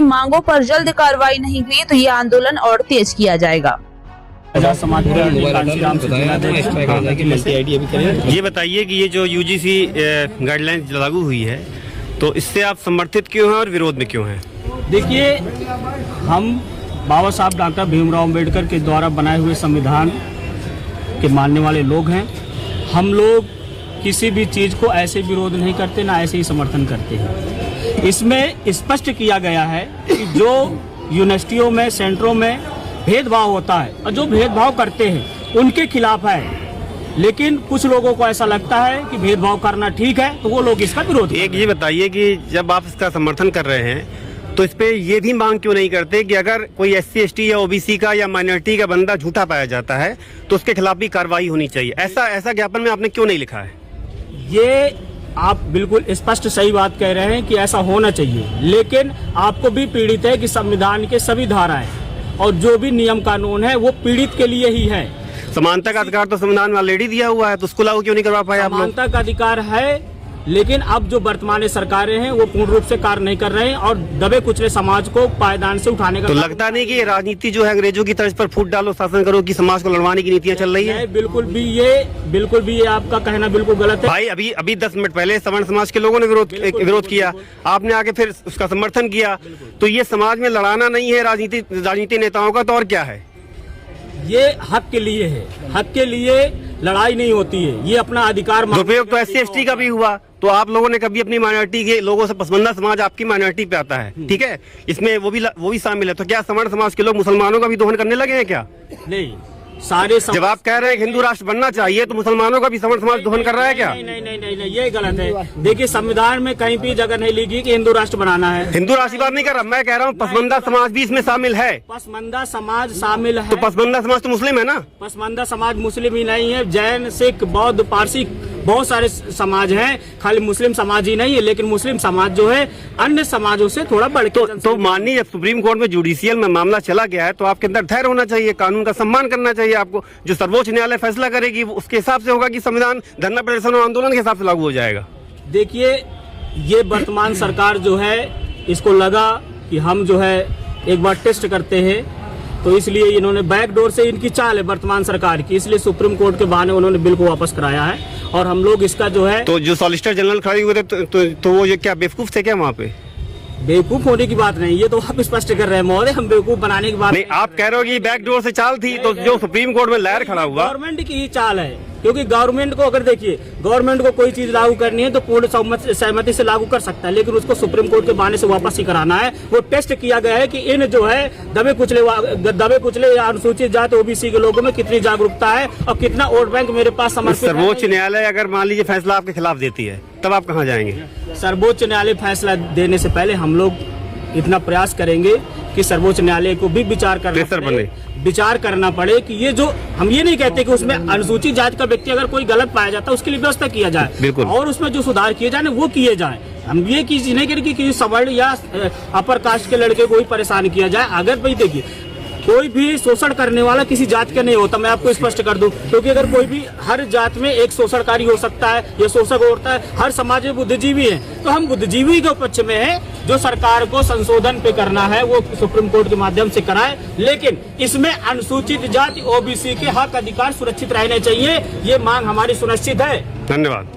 मांगों पर जल्द कार्रवाई नहीं हुई तो ये आंदोलन और तेज किया जाएगा। ये बताइए कि ये जो यूजीसी गाइडलाइंस लागू हुई है तो इससे आप समर्थित क्यों हैं और विरोध में क्यों हैं? देखिए, हम बाबा साहब डॉक्टर भीमराव अंबेडकर के द्वारा बनाए हुए संविधान के मानने वाले लोग हैं। हम लोग किसी भी चीज़ को ऐसे विरोध नहीं करते, ना ऐसे ही समर्थन करते हैं। इसमें स्पष्ट किया गया है कि जो यूनिवर्सिटियों में, सेंटरों में भेदभाव होता है और जो भेदभाव करते हैं उनके खिलाफ है। लेकिन कुछ लोगों को ऐसा लगता है कि भेदभाव करना ठीक है, तो वो लोग इसका विरोध करते हैं। एक ये बताइए कि जब आप इसका समर्थन कर रहे हैं तो इस पे ये भी मांग क्यों नहीं करते कि अगर कोई SC ST या OBC का या माइनॉरिटी का बंदा झूठा पाया जाता है तो उसके खिलाफ भी कार्रवाई होनी चाहिए? ऐसा ज्ञापन में आपने क्यों नहीं लिखा है? ये आप बिल्कुल स्पष्ट सही बात कह रहे हैं कि ऐसा होना चाहिए, लेकिन आपको भी पीड़ित है कि संविधान के सभी धाराएं और जो भी नियम कानून है वो पीड़ित के लिए ही है। समानता का अधिकार तो संविधान में ऑलरेडी दिया हुआ है, तो उसको लागू क्यों नहीं करवा पाए आप लोग? समानता का अधिकार है, लेकिन अब जो वर्तमान सरकारें हैं वो पूर्ण रूप से कार्य नहीं कर रहे हैं और दबे कुचले समाज को पायदान से उठाने का। तो लगता नहीं कि ये राजनीति जो है अंग्रेजों की तर्ज पर फूट डालो, शासन करो कि समाज को लड़वाने की नीतियां चल रही है? बिल्कुल भी ये आपका कहना बिल्कुल गलत है। भाई अभी 10 मिनट पहले सवर्ण समाज के लोगों ने विरोध किया, आपने आके फिर उसका समर्थन किया। तो ये समाज में लड़ाना नहीं है राजनीति नेताओं का, तो और क्या है? ये हक के लिए है, हक के लिए लड़ाई नहीं होती है, ये अपना अधिकार। दुरुपयोग तो SC ST का भी हुआ, तो आप लोगों ने कभी अपनी माइनॉरिटी के लोगों से, पसमानदा समाज आपकी माइनॉरिटी पे आता है, ठीक है, इसमें वो भी शामिल है। तो क्या सवर्ण समाज के लोग मुसलमानों का भी दोहन करने लगे हैं क्या? नहीं, सारे जब आप कह रहे हैं कि हिंदू राष्ट्र बनना चाहिए तो मुसलमानों का भी सवर्ण समाज दोहन कर रहा है क्या? नहीं, ये गलत है। देखिए, संविधान में कहीं भी जगह नहीं लिखी कि हिंदू राष्ट्र बनाना है। हिंदू राष्ट्र की बात नहीं कर रहा, मैं कह रहा हूँ पसमानदा समाज भी इसमें शामिल है। पसमानदा समाज शामिल है। तो पसमानदा समाज तो मुस्लिम है ना? पसमानदा समाज मुस्लिम ही नहीं है, जैन, सिख, बौद्ध, पारसी बहुत सारे समाज हैं, खाली मुस्लिम समाज ही नहीं है। लेकिन मुस्लिम समाज जो है अन्य समाजों से थोड़ा बढ़ के तो माननीय सुप्रीम कोर्ट में जुडिशियल में मामला चला गया है तो आपके अंदर धैर्य होना चाहिए, कानून का सम्मान करना चाहिए आपको। जो सर्वोच्च न्यायालय फैसला करेगी उसके हिसाब से होगा कि संविधान धरना प्रदर्शन और आंदोलन के हिसाब से लागू हो जाएगा। देखिए, ये वर्तमान सरकार जो है इसको लगा कि हम जो है एक बार टेस्ट करते हैं, तो इसलिए इन्होंने बैकडोर से, इनकी चाल है वर्तमान सरकार की, इसलिए सुप्रीम कोर्ट के बहाने उन्होंने बिल को वापस कराया है। और हम लोग इसका जो है, तो जो सॉलिसिटर जनरल खड़े हुए थे तो वो ये क्या बेवकूफ थे क्या वहाँ पे? बेवकूफ होने की बात नहीं, ये तो आप स्पष्ट कर रहे हैं महोदय, हम बेवकूफ बनाने की बात नहीं। आप कह रहे हो कि बैकडोर से चाल थी, तो जो सुप्रीम कोर्ट में लहर खड़ा हुआ गवर्नमेंट की ही चाल है। क्योंकि गवर्नमेंट को, अगर देखिए, गवर्नमेंट को कोई चीज लागू करनी है तो पूर्ण सहमति से लागू कर सकता है, लेकिन उसको सुप्रीम कोर्ट के बहाने से वापस ही कराना है। वो टेस्ट किया गया है कि इन जो है दबे कुचले या अनुसूचित जाति OBC के लोगों में कितनी जागरूकता है और कितना वोट बैंक मेरे पास समर्पित है। सर्वोच्च न्यायालय अगर मान लीजिए फैसला आपके खिलाफ देती है तब आप कहाँ जाएंगे? सर्वोच्च न्यायालय फैसला देने से पहले हम लोग इतना प्रयास करेंगे कि सर्वोच्च न्यायालय को भी विचार करना पड़े कि ये जो, हम ये नहीं कहते कि उसमें अनुसूचित जाति का व्यक्ति अगर कोई गलत पाया जाता है उसके लिए व्यवस्था किया जाए और उसमें जो सुधार किए जाए वो किए जाए। हम ये चीज नहीं करें कि सवर्ण या अपर कास्ट के लड़के को ही परेशान किया जाए। अगर भाई देखिए, कोई भी शोषण करने वाला किसी जात का नहीं होता, मैं आपको स्पष्ट कर दूं, क्योंकि अगर कोई भी, हर जात में एक शोषणकारी हो सकता है या शोषक होता है, हर समाज में बुद्धिजीवी है, तो हम बुद्धिजीवी के पक्ष में है। जो सरकार को संशोधन पे करना है वो सुप्रीम कोर्ट के माध्यम से कराए, लेकिन इसमें अनुसूचित जाति OBC के हक अधिकार सुरक्षित रहने चाहिए, ये मांग हमारी सुनिश्चित है। धन्यवाद।